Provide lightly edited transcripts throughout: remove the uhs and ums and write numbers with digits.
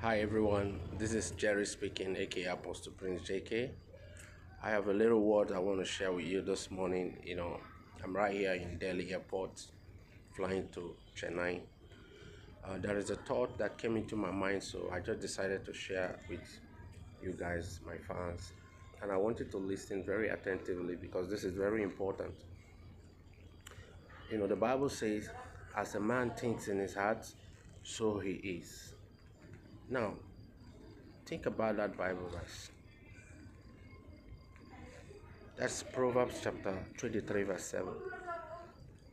Hi everyone, this is Jerry speaking, aka Apostle Prince JK. I have a little word I want to share with you this morning. I'm right here in Delhi airport, flying to Chennai. There is a thought that came into my mind, so I just decided to share with you guys, my fans. And I want you to listen very attentively because this is very important. The Bible says, as a man thinks in his heart, so he is. Now, think about that Bible verse. That's Proverbs chapter 23, verse 7.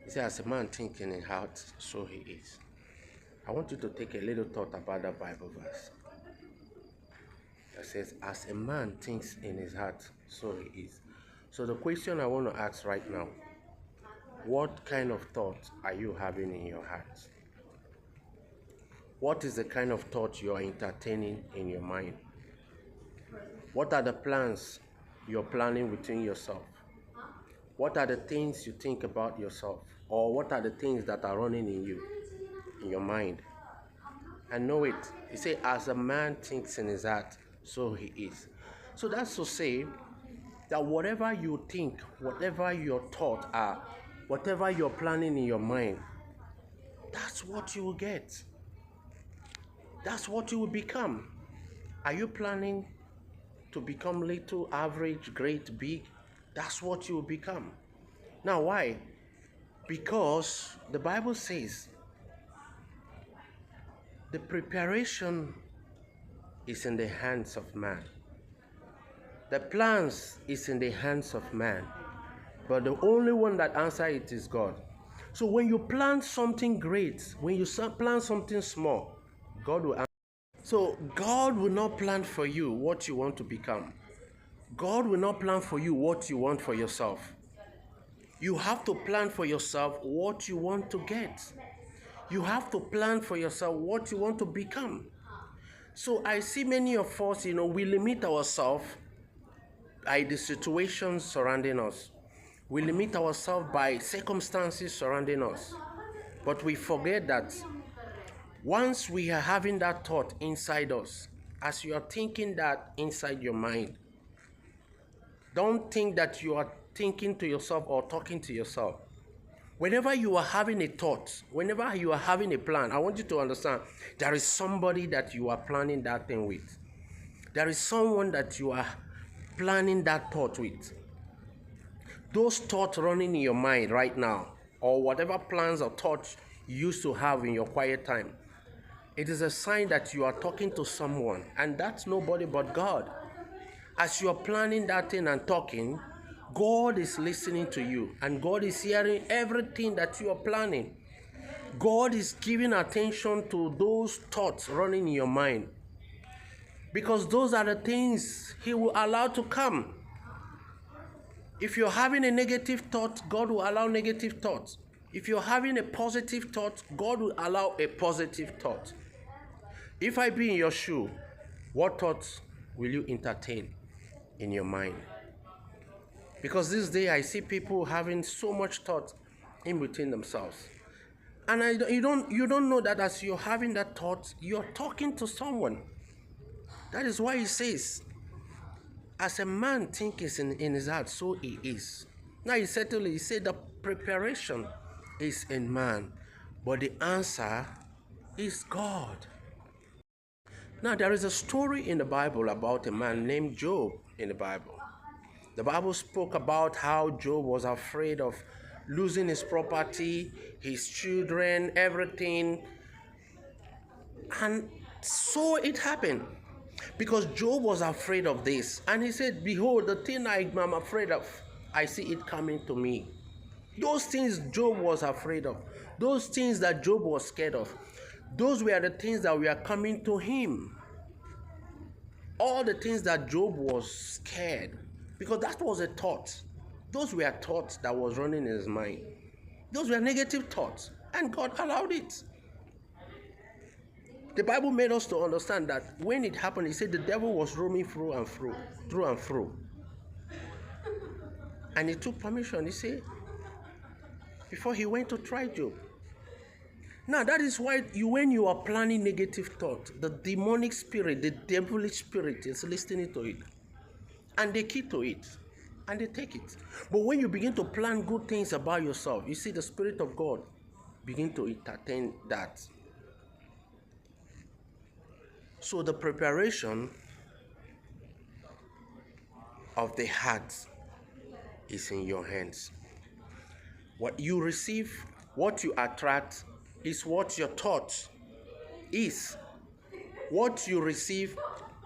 It says, as a man thinking in his heart, so he is. I want you to take a little thought about that Bible verse. That says, as a man thinks in his heart, so he is. So the question I want to ask right now, what kind of thought are you having in your heart? What is the kind of thought you are entertaining in your mind? What are the plans you're planning within yourself? What are the things you think about yourself? Or what are the things that are running in you, in your mind? And know it. He said, as a man thinks in his heart, so he is. So that's to say that whatever you think, whatever your thoughts are, whatever you're planning in your mind, that's what you will get. That's what you will become. Are you planning to become little, average, great, big? That's what you will become. Now, why? Because the Bible says the preparation is in the hands of man. The plans is in the hands of man. But the only one that answers it is God. So when you plan something great, when you plan something small, God will answer. So God will not plan for you what you want to become. God will not plan for you what you want for yourself. You have to plan for yourself what you want to get. You have to plan for yourself what you want to become. So I see many of us, we limit ourselves by the situations surrounding us. We limit ourselves by circumstances surrounding us. But we forget that once we are having that thought inside us, as you are thinking that inside your mind, don't think that you are thinking to yourself or talking to yourself. Whenever you are having a thought, whenever you are having a plan, I want you to understand there is somebody that you are planning that thing with. There is someone that you are planning that thought with. Those thoughts running in your mind right now, or whatever plans or thoughts you used to have in your quiet time, it is a sign that you are talking to someone, and that's nobody but God. As you are planning that thing and talking, God is listening to you, and God is hearing everything that you are planning. God is giving attention to those thoughts running in your mind, because those are the things He will allow to come. If you're having a negative thought, God will allow negative thoughts. If you're having a positive thought, God will allow a positive thought. If I be in your shoe, what thoughts will you entertain in your mind? Because this day I see people having so much thought in between themselves. And you don't know that as you're having that thought, you're talking to someone. That is why He says, as a man thinketh in his heart, so he is. Now He said the preparation is in man, but the answer is God. Now there is a story in the Bible about a man named Job in the Bible. The Bible spoke about how Job was afraid of losing his property, his children, everything. And so it happened. Because Job was afraid of this. And he said, behold, the thing I am afraid of, I see it coming to me. Those things Job was afraid of, those things that Job was scared of, those were the things that were coming to him. All the things that Job was scared, because that was a thought. Those were thoughts that was running in his mind. Those were negative thoughts, and God allowed it. The Bible made us to understand that when it happened, He said the devil was roaming through and through. And He took permission, He said, before he went to try Job. Now, that is why when you are planning negative thought, the demonic spirit, the devilish spirit is listening to it. And they key to it. And they take it. But when you begin to plan good things about yourself, you see the Spirit of God begin to entertain that. So the preparation of the heart is in your hands. What you receive, what you attract, is what your thought is. What you receive,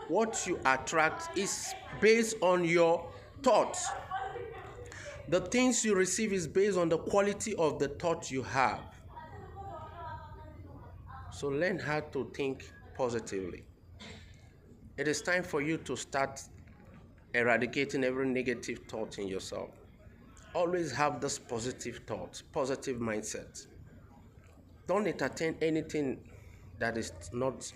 what you attract is based on your thoughts. The things you receive is based on the quality of the thought you have. So learn how to think positively. It is time for you to start eradicating every negative thought in yourself. Always have this positive thought, positive mindset. Don't entertain anything that is not